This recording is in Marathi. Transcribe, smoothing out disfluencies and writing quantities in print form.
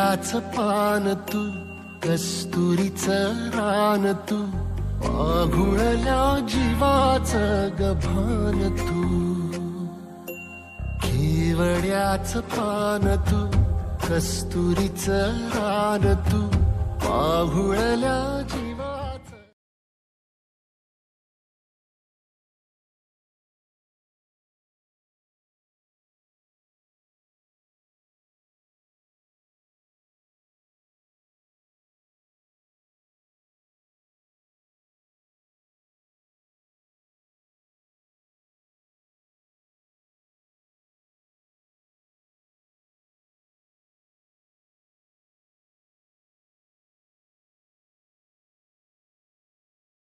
केवड्याच पान तू, कस्तुरीचं रान तू, आघुळल्या जीवाचं गभान तू. केवड्याच पान तू, कस्तुरीचं रान तू, आघुळल्या